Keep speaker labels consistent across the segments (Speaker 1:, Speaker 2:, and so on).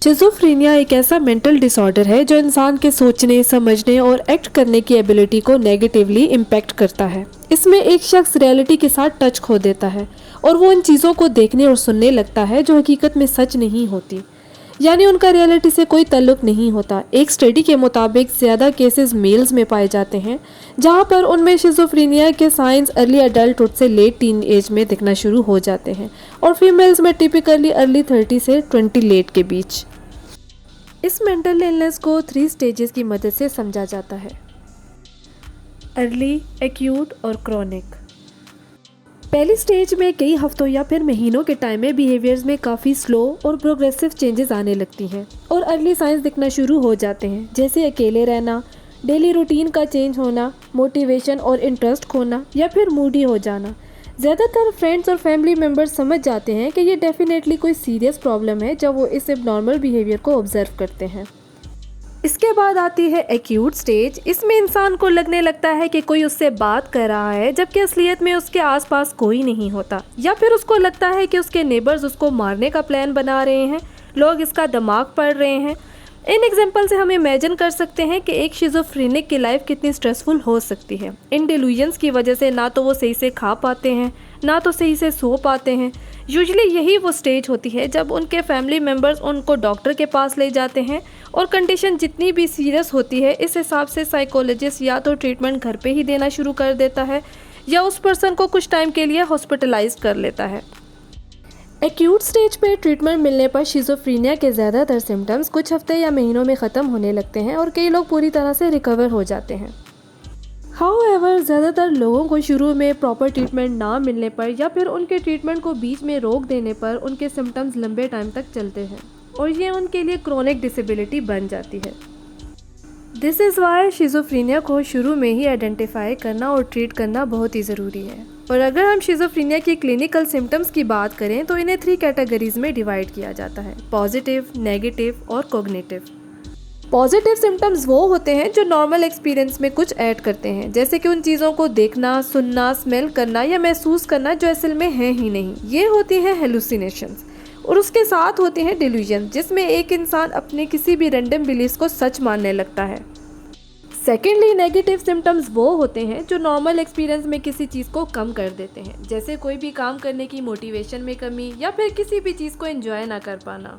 Speaker 1: Schizophrenia एक ऐसा mental disorder है जो इंसान के सोचने, समझने और एक्ट करने की एबिलिटी को नेगेटिवली इम्पैक्ट करता है। इसमें एक शख्स रियलिटी के साथ टच खो देता है और वो उन चीज़ों को देखने और सुनने लगता है जो हकीकत में सच नहीं होती, यानी उनका रियलिटी से कोई ताल्लुक नहीं होता। एक स्टडी के मुताबिक ज़्यादा केसेस मेल्स में पाए जाते हैं, जहां पर उनमें शिज़ोफ्रेनिया के साइंस अर्ली अडल्टहुड से लेट टीन एज में दिखना शुरू हो जाते हैं और फीमेल्स में टिपिकली अर्ली 30 से 20 लेट के बीच। इस मेंटल इलनेस को 3 स्टेजेस की मदद से समझा जाता है: अर्ली, एक्यूट और क्रॉनिक। पहली स्टेज में कई हफ्तों या फिर महीनों के टाइम में बिहेवियर्स में काफ़ी स्लो और प्रोग्रेसिव चेंजेस आने लगती हैं और अर्ली साइंस दिखना शुरू हो जाते हैं, जैसे अकेले रहना, डेली रूटीन का चेंज होना, मोटिवेशन और इंटरेस्ट खोना या फिर मूडी हो जाना। ज़्यादातर फ्रेंड्स और फैमिली मेम्बर्स समझ जाते हैं कि ये डेफिनेटली कोई सीरियस प्रॉब्लम है जब वो इस एबनॉर्मल बिहेवियर को ऑब्जर्व करते हैं। इसके बाद आती है एक्यूट स्टेज। इसमें इंसान को लगने लगता है कि कोई उससे बात कर रहा है, जबकि असलियत में उसके आसपास कोई नहीं होता, या फिर उसको लगता है कि उसके नेबर्स उसको मारने का प्लान बना रहे हैं, लोग इसका दिमाग पढ़ रहे हैं। इन एग्जाम्पल से हम इमेजिन कर सकते हैं कि एक शिज़ोफ्रेनिक की लाइफ कितनी स्ट्रेसफुल हो सकती है। इन डिल्यूजन्स की वजह से ना तो वो सही से खा पाते हैं, ना तो सही से सो पाते हैं। यूजुअली यही वो स्टेज होती है जब उनके फैमिली मेम्बर्स उनको डॉक्टर के पास ले जाते हैं और कंडीशन जितनी भी सीरियस होती है, इस हिसाब से साइकोलॉजिस्ट या तो ट्रीटमेंट घर पे ही देना शुरू कर देता है या उस पर्सन को कुछ टाइम के लिए हॉस्पिटलाइज कर लेता है। एक्यूट स्टेज पे ट्रीटमेंट मिलने पर शिज़ोफ्रेनिया के ज़्यादातर सिम्टम्स कुछ हफ्ते या महीनों में ख़त्म होने लगते हैं और कई लोग पूरी तरह से रिकवर हो जाते हैं। हाउएवर, ज़्यादातर लोगों को शुरू में प्रॉपर ट्रीटमेंट ना मिलने पर या फिर उनके ट्रीटमेंट को बीच में रोक देने पर उनके सिम्टम्स लंबे टाइम तक चलते हैं और ये उनके लिए क्रोनिक डिसेबिलिटी बन जाती है। दिस इज़ वाई शिज़ोफ्रेनिया को शुरू में ही आइडेंटिफाई करना और ट्रीट करना बहुत ही ज़रूरी है। और अगर हम शिज़ोफ्रेनिया की क्लिनिकल सिम्टम्स की बात करें तो इन्हें 3 कैटेगरीज में डिवाइड किया जाता है: पॉजिटिव, नेगेटिव और कोग्निटिव। पॉजिटिव सिम्टम्स वो होते हैं जो नॉर्मल एक्सपीरियंस में कुछ ऐड करते हैं, जैसे कि उन चीज़ों को देखना, सुनना, स्मेल करना या महसूस करना जो असल में है ही नहीं। ये होती हैं हेलुसिनेशंस। और उसके साथ होते हैं डिल्यूजन, जिसमें एक इंसान अपने किसी भी रैंडम बिलीफ को सच मानने लगता है। सेकेंडली, नेगेटिव सिम्टम्स वो होते हैं जो नॉर्मल एक्सपीरियंस में किसी चीज़ को कम कर देते हैं, जैसे कोई भी काम करने की मोटिवेशन में कमी या फिर किसी भी चीज़ को एंजॉय ना कर पाना।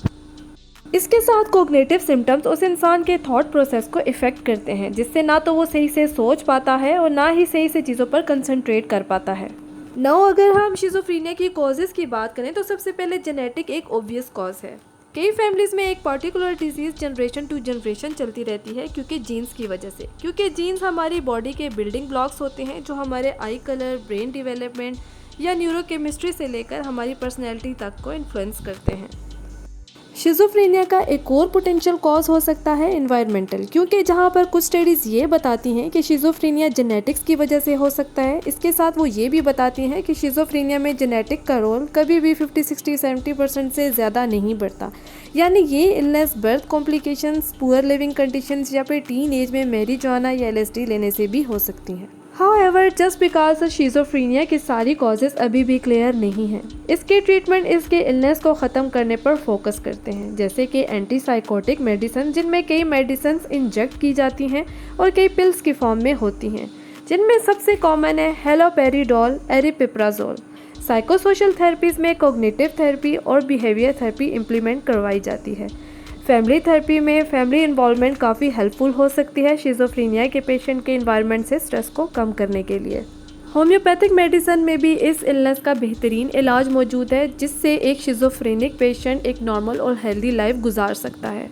Speaker 1: इसके साथ कोग्निटिव सिम्टम्स उस इंसान के थॉट प्रोसेस को इफ़ेक्ट करते हैं, जिससे ना तो वो सही से सोच पाता है और ना ही सही से चीज़ों पर कंसंट्रेट कर पाता है। नाउ अगर हम शिज़ोफ्रेनिया की कॉजेज़ की बात करें तो सबसे पहले जेनेटिक एक ऑब्वियस कॉज है। कई फैमिलीज़ में एक particular disease generation to generation चलती रहती है क्योंकि जीन्स की वजह से, क्योंकि जीन्स हमारी बॉडी के बिल्डिंग ब्लॉक्स होते हैं जो हमारे आई कलर, ब्रेन डेवलपमेंट या न्यूरोकेमिस्ट्री से लेकर हमारी पर्सनैलिटी तक को इन्फ्लुएंस करते हैं। शिज़ोफ्रेनिया का एक और पोटेंशियल कॉज हो सकता है एनवायरमेंटल, क्योंकि जहाँ पर कुछ स्टडीज़ ये बताती हैं कि शिज़ोफ्रेनिया जेनेटिक्स की वजह से हो सकता है, इसके साथ वो ये भी बताती हैं कि शिज़ोफ्रेनिया में जेनेटिक का रोल कभी भी 50, 60, 70% से ज़्यादा नहीं बढ़ता। यानी ये illness birth complications, poor leaving conditions या फिर टीन एज में मैरिजुआना या LSD लेने से भी हो सकती हैं। हाउएवर, जस्ट बिकॉज शिज़ोफ्रेनिया की सारी कॉजेज़ अभी भी क्लियर नहीं हैं। इसके ट्रीटमेंट इसके इलनेस को ख़त्म करने पर फोकस करते हैं, जैसे कि एंटीसाइकोटिक मेडिसिन, जिनमें कई मेडिसिन इंजेक्ट की जाती हैं और कई पिल्स की फॉर्म में होती हैं, जिनमें सबसे कॉमन है हेलोपेरिडोल, एरिपिप्राजोल। साइकोसोशल थेरेपीज़ में कॉग्निटिव थेरेपी और बिहेवियर थेरेपी इम्प्लीमेंट करवाई जाती है। फैमिली थेरेपी में फैमिली इन्वॉल्वमेंट काफ़ी हेल्पफुल हो सकती है शिज़ोफ्रेनिया के पेशेंट के इन्वायरमेंट से स्ट्रेस को कम करने के लिए। होम्योपैथिक मेडिसिन में भी इस इलनेस का बेहतरीन इलाज मौजूद है, जिससे एक शिज़ोफ्रेनिक पेशेंट एक नॉर्मल और हेल्दी लाइफ गुजार सकता है।